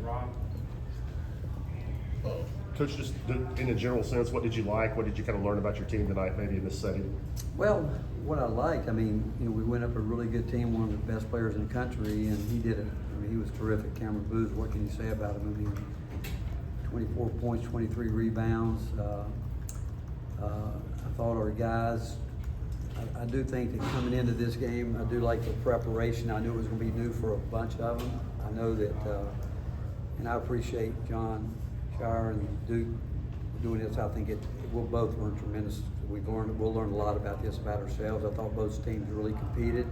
Rob. Coach, just in a general sense, what did you like? What did you kind of learn about your team tonight, maybe in this setting? Well, what I like, I mean, we went up a really good team, one of the best players in the country, and he did it. I mean, he was terrific. Cameron Booth, what can you say about him? I mean, 24 points, 23 rebounds. I thought our guys, I do think that coming into this game, I do like the preparation. I knew it was going to be new for a bunch of them. I know that, and I appreciate John Shire and Duke doing this. I think we'll both learn tremendous. We'll learn a lot about this about ourselves. I thought both teams really competed.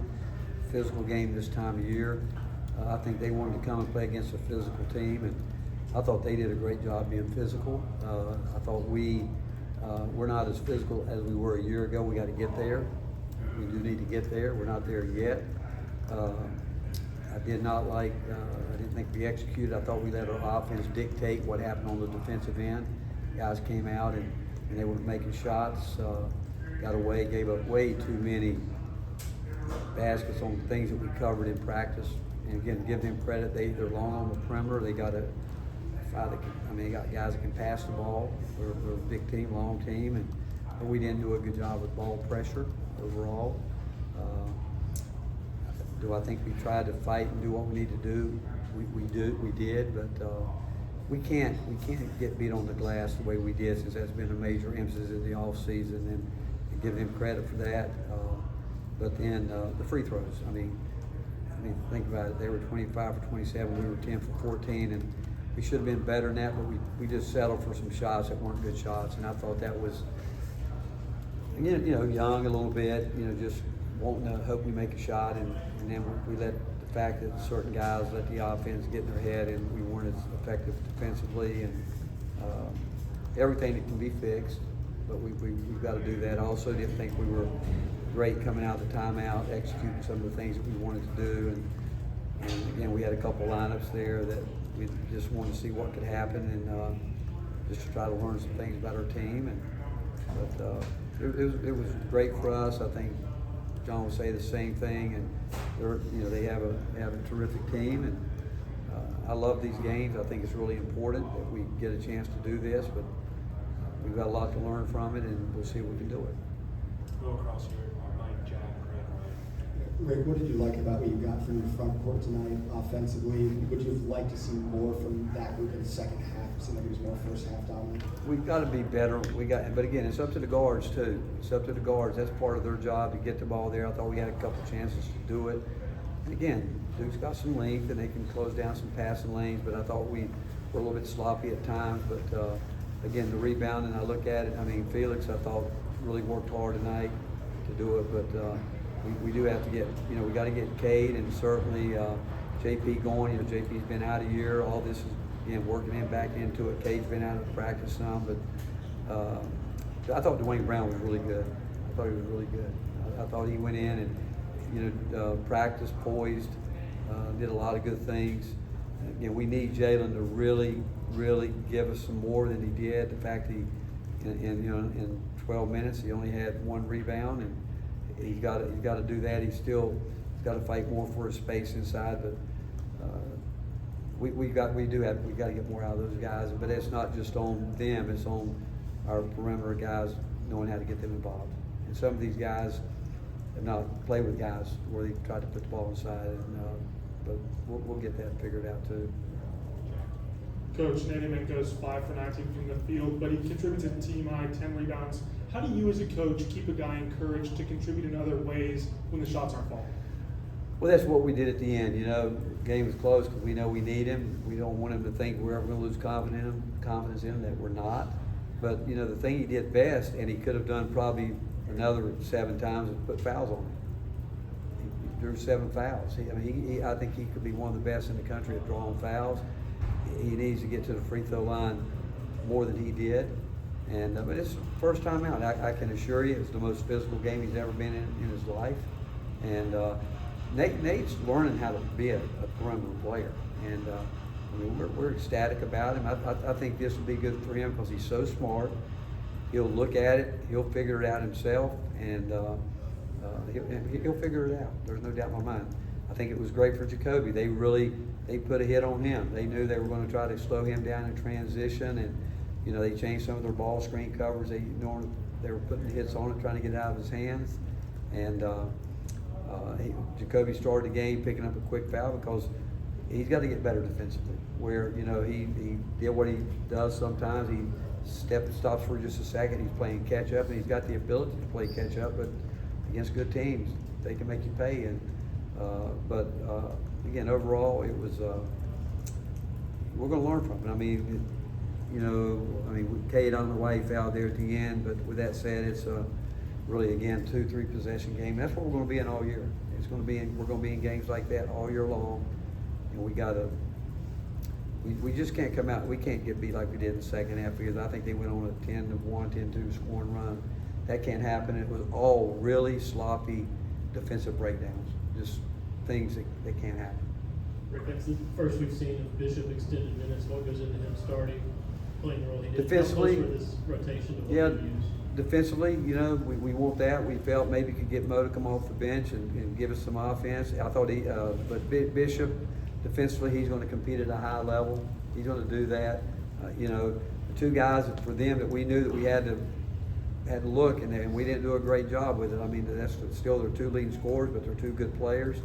Physical game this time of year. I think they wanted to come and play against a physical team, and I thought they did a great job being physical. I thought we're not as physical as we were a year ago. We got to get there. We do need to get there. We're not there yet. I did not like, I didn't think we executed. I thought we let our offense dictate what happened on the defensive end. Guys came out and they weren't making shots, got away, gave up way too many baskets on things that we covered in practice. And again, give them credit, they're long on the perimeter. They got they got guys that can pass the ball. We're a big team, long team, but we didn't do a good job with ball pressure overall. Do I think we tried to fight and do what we need to do? We did, but we can't get beat on the glass the way we did, since that's been a major emphasis in the off season, and give them credit for that. But then the free throws. I mean, think about it. They were 25 for 27. We were 10 for 14, and we should have been better than that. But we just settled for some shots that weren't good shots, and I thought that was, young a little bit. Just wanting to hope we make a shot, and then we let the fact that certain guys let the offense get in their head, and we weren't as effective defensively, and everything that can be fixed, but we've got to do that. I also didn't think we were great coming out of the timeout, executing some of the things that we wanted to do, and again, we had a couple lineups there that we just wanted to see what could happen, and just to try to learn some things about our team, but it was great for us. I think John will say the same thing, and they have a terrific team, and I love these games. I think it's really important that we get a chance to do this, but we've got a lot to learn from it, and we'll see if we can do it. Go across here, Mike, Jack, Rick, what did you like about what you got from the front court tonight offensively? Would you have liked to see more from that group in the second half? It seemed like it was more first half dominant. We've got to be better. But again, it's up to the guards too. It's up to the guards. That's part of their job to get the ball there. I thought we had a couple chances to do it. And again, Duke's got some length and they can close down some passing lanes. But I thought we were a little bit sloppy at times. But again, the rebounding, I look at it. I mean, Felix, I thought really worked hard tonight to do it. But we do have to get, we got to get Cade and certainly JP going. JP's been out a year. All this is working him back into it. Cade's been out of practice some, but I thought Dwayne Brown was really good. I thought he was really good. I thought he went in and practiced, poised, did a lot of good things. Again, we need Jalen to really, really give us some more than he did. The fact in 12 minutes he only had one rebound, and he's got to do that. He's got to fight more for his space inside, but we got to get more out of those guys. But it's not just on them; it's on our perimeter guys knowing how to get them involved. And some of these guys have not played with guys where they tried to put the ball inside, but we'll get that figured out too. Coach, Nadiman goes 5 for 19 from the field, but he contributes a team high 10 rebounds. How do you as a coach keep a guy encouraged to contribute in other ways when the shots aren't falling? Well, that's what we did at the end. The game is close because we know we need him. We don't want him to think we're ever going to lose confidence in him that we're not. But, the thing he did best, and he could have done probably another 7 times, is put fouls on him. He drew 7 fouls. I think he could be one of the best in the country at drawing fouls. He needs to get to the free throw line more than he did. And but it's first time out. I can assure you, it's the most physical game he's ever been in his life. And Nate's learning how to be a perimeter player. And we're ecstatic about him. I think this will be good for him because he's so smart. He'll look at it. He'll figure it out himself, and he'll figure it out. There's no doubt in my mind. I think it was great for Jacoby. They they put a hit on him. They knew they were going to try to slow him down in transition, and they changed some of their ball screen covers. They were putting hits on it, trying to get it out of his hands, and Jacoby started the game picking up a quick foul because he's got to get better defensively. Where he did what he does sometimes. He stops for just a second. He's playing catch up, and he's got the ability to play catch up. But against good teams, they can make you pay. And again, overall, it was we're going to learn from it. I mean, Cade, I don't know why he fouled there at the end. But with that said, it's really again 2-3 possession game. That's what we're going to be in all year. We're going to be in games like that all year long, and we just can't come out. We can't get beat like we did in the second half because I think they went on a 10-1, 10-2 scoring run. That can't happen. It was all really sloppy defensive breakdowns, just things that can't happen. Rick, that's the first we've seen of Bishop extended minutes. What goes into him starting, playing the role he did? Defensively, for this rotation of what yeah. he used? Defensively, we want that. We felt maybe could get Mo to come off the bench and give us some offense. I thought but Bishop, defensively, he's going to compete at a high level. He's going to do that. The two guys for them that we knew that we had to look, and we didn't do a great job with it. I mean, that's still their two leading scorers, but they're two good players.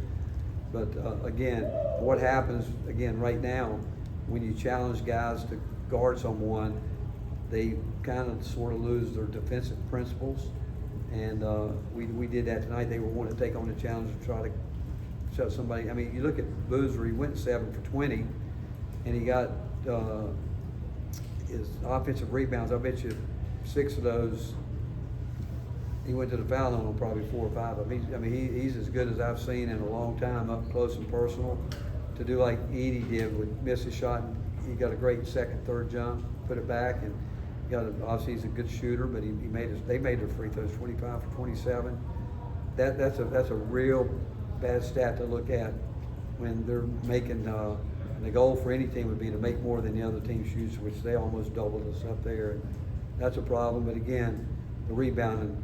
But again, what happens again right now when you challenge guys to guard someone, they kind of sort of lose their defensive principles, and we did that tonight. They were wanting to take on the challenge to try to shut somebody. I mean, you look at Boozer, he went 7 for 20, and he got his offensive rebounds. I bet you 6 of those, he went to the foul line on probably 4 or 5 of them. He's as good as I've seen in a long time, up close and personal. To do like Edie did, would miss a shot, and he got a great second, third jump, put it back, and obviously he's a good shooter, but they made their free throws 25 for 27. That's a real bad stat to look at when they're making the goal for any team would be to make more than the other team shoots, which they almost doubled us up there. And that's a problem. But again, the rebounding,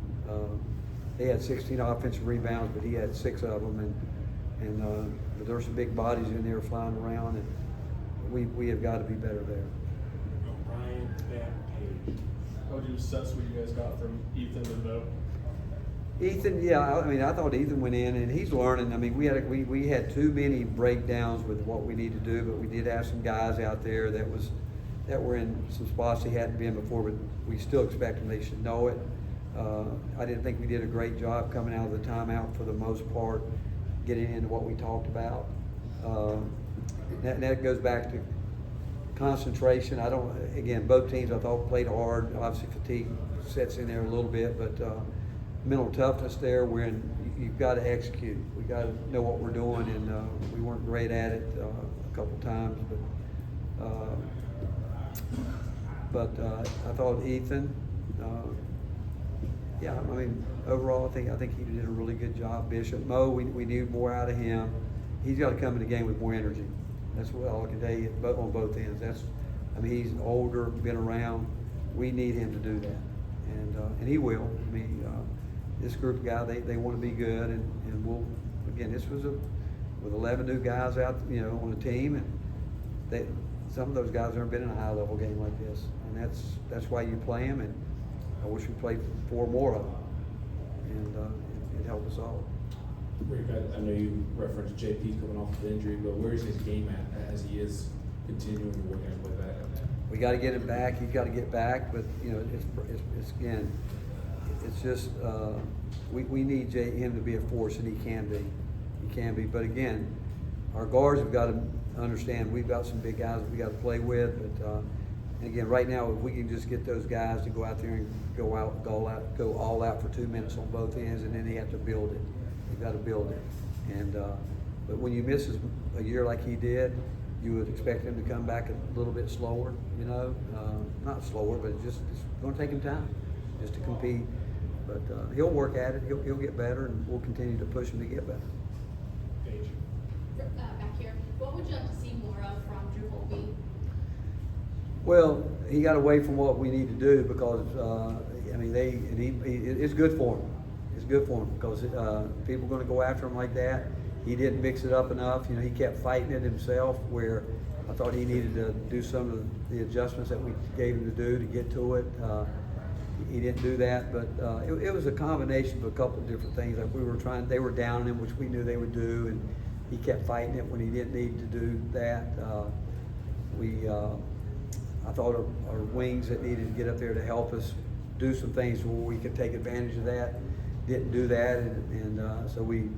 they had 16 offensive rebounds, but he had 6 of them, and but there's some big bodies in there flying around, and we have got to be better there. Ryan, Page. How would you assess what you guys got from Ethan and Mo? Ethan, yeah, I thought Ethan went in and he's learning. I mean, we had too many breakdowns with what we need to do, but we did have some guys out there that were in some spots they hadn't been before, but we still expect them. They should know it. I didn't think we did a great job coming out of the timeout for the most part, getting into what we talked about. That goes back to concentration. Again, both teams I thought played hard. Obviously fatigue sets in there a little bit, but mental toughness there, you've got to execute. We got to know what we're doing, and we weren't great at it a couple times, but I thought Ethan, overall I think he did a really good job. Bishop, Mo, we need more out of him. He's got to come in the game with more energy. That's what all I can tell you on both ends. He's older, been around. We need him to do that, and he will. This group of guys, they want to be good, and we'll, again, this was with 11 new guys out, on the team, and some of those guys haven't been in a high level game like this, and that's why you play them, and I wish we played 4 more of them, and it helped us all. Rick, I know you referenced JP coming off of injury, but where is his game at as he is continuing to work his way back? We got to get him back. He's got to get back, but it's again, it's just we need him to be a force, and he can be. He can be. But again, our guards have got to understand we've got some big guys that we got to play with. But and again, right now, if we can just get those guys to go out there and go all out for 2 minutes on both ends, and then they have to build it. You've got to build it. And but when you miss a year like he did, you would expect him to come back a little bit slower. Not slower, but it's going to take him time just to compete. But he'll work at it. He'll get better, and we'll continue to push him to get better. Page. Back here, what would you like to see more of from Drew Volquest? Well, he got away from what we need to do because it's good for him. It's good for him because people are going to go after him like that. he didn't mix it up enough. You know, he kept fighting it himself, where I thought he needed to do some of the adjustments that we gave him to do to get to it. He didn't do that, but it was a combination of a couple of different things. Like they were down him, which we knew they would do, and he kept fighting it when he didn't need to do that. I thought our wings that needed to get up there to help us do some things where we could take advantage of that didn't do that, and so we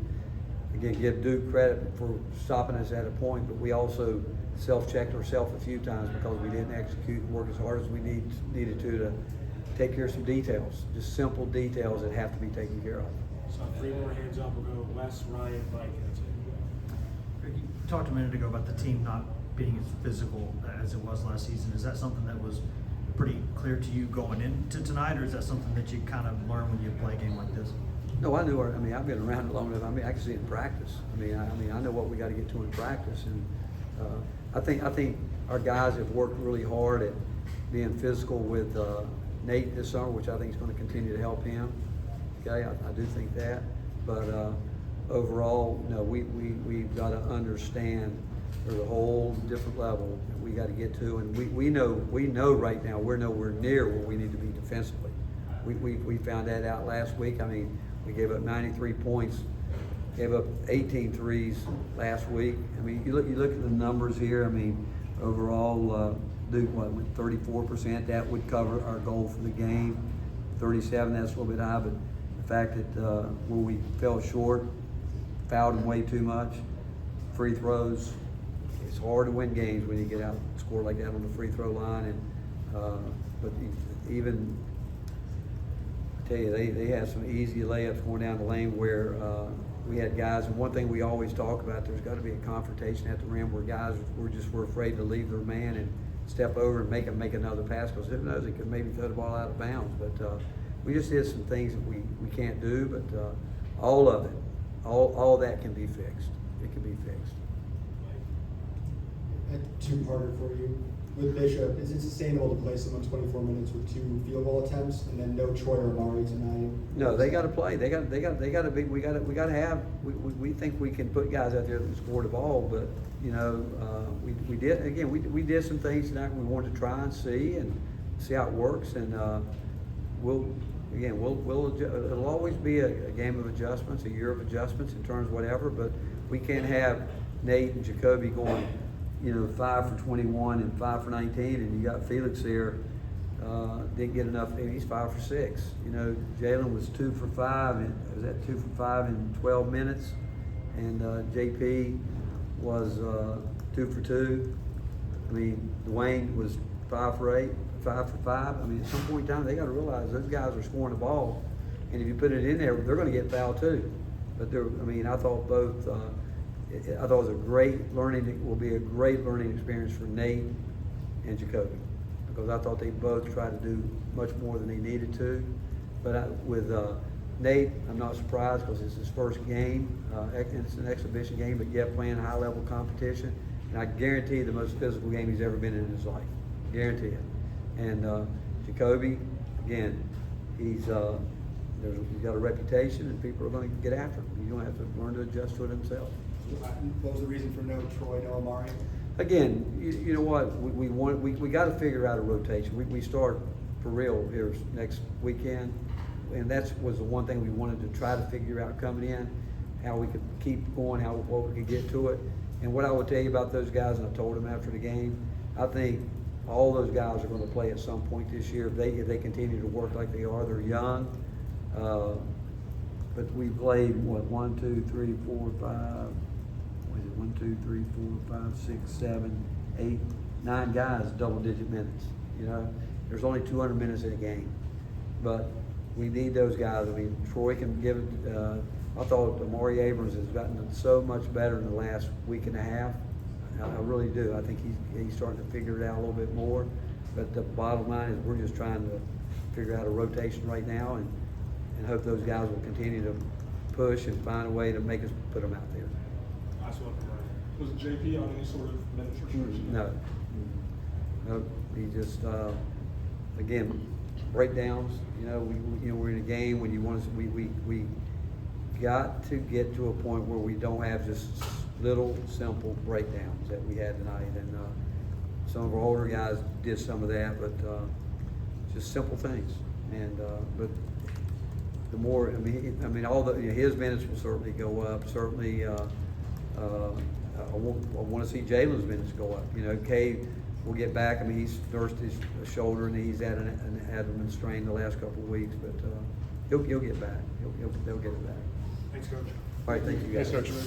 again give Duke credit for stopping us at a point, but we also self-checked ourselves a few times because we didn't execute and work as hard as we needed to take care of some details, just simple details that have to be taken care of. So 3 more hands up, we'll go Wes, Ryan, Mike, and that's it. You talked a minute ago about the team not being as physical as it was last season. Is that something that was pretty clear to you going into tonight, or is that something that you kind of learn when you play a game like this? No, I knew. I've been around it long enough. I can see it in practice. I know what we got to get to in practice, and I think our guys have worked really hard at being physical with Nate this summer, which I think is going to continue to help him. Okay, I do think that, but overall, no, we've got to understand there's a whole different level that we got to get to, and we know right now we're nowhere near where we need to be defensively. We found that out last week. We gave up 93 points, gave up 18 threes last week. You look at the numbers here. Overall, Duke went 34%. That would cover our goal for the game. 37, that's a little bit high, but the fact that where we fell short, fouled them way too much, free throws. It's hard to win games when you get out and score like that on the free throw line. And but even I tell you, they had some easy layups going down the lane where we had guys. And one thing we always talk about, there's got to be a confrontation at the rim where guys were afraid to leave their man and step over and make them make another pass, because who knows, it could maybe throw the ball out of bounds. But we just did some things that we can't do. But all of it, all that can be fixed. It can be fixed. A two-parter for you. With Bishop, is it sustainable to play someone 24 minutes with 2 field goal attempts and then no Troy or Amari tonight? No, they got to play. They got to be. We got to have. We think we can put guys out there that can score the ball, but we did again. We did some things tonight we wanted to try and see how it works, and it'll always be a game of adjustments, a year of adjustments in terms of whatever. But we can't have Nate and Jacoby going 5 for 21 and 5 for 19, and you got Felix there, didn't get enough. He's 5 for 6. Jalen was 2 for 5, and was that 2 for 5 in 12 minutes, and JP was 2 for 2. Dwayne was 5 for 8, 5 for 5. At some point in time, they got to realize those guys are scoring the ball, and if you put it in there, they're going to get fouled too. But I thought both. I thought it was will be a great learning experience for Nate and Jacoby, because I thought they both tried to do much more than they needed to. But with Nate, I'm not surprised because it's his first game. It's an exhibition game, but yet playing high level competition. And I guarantee the most physical game he's ever been in his life. Guarantee it. And Jacoby, again, he's got a reputation, and people are going to get after him. He's going to have to learn to adjust to it himself. What was the reason for no Troy, no Amari? Again, you know what? We got to figure out a rotation. We start for real here next weekend, and that was the one thing we wanted to try to figure out coming in, how we could keep going, what we could get to it. And what I would tell you about those guys, and I told them after the game, I think all those guys are going to play at some point this year if they continue to work like they are. They're young. But we played 1, 2, 3, 4, 5. 1, 2, 3, 4, 5, 6, 7, 8, 9 guys, double-digit minutes. There's only 200 minutes in a game, but we need those guys. Troy can give it. I thought Amari Abrams has gotten so much better in the last week and a half. I really do. I think he's starting to figure it out a little bit more. But the bottom line is we're just trying to figure out a rotation right now, and hope those guys will continue to push and find a way to make us put them out there. Last one from Ryan. Was JP on any sort of minutes restriction? No. He just again breakdowns. We're in a game when you want to. We got to get to a point where we don't have just little simple breakdowns that we had tonight. And some of our older guys did some of that, but just simple things. And but the more, I mean, all the his minutes will certainly go up. Certainly, I want to see Jalen's minutes go up. You know, Kay will get back. I mean, he's nursed his shoulder and he's had an abdomen strain the last couple of weeks, but he'll get back. They'll get it back. Thanks, Coach. All right, thank you guys. Thanks, Coach.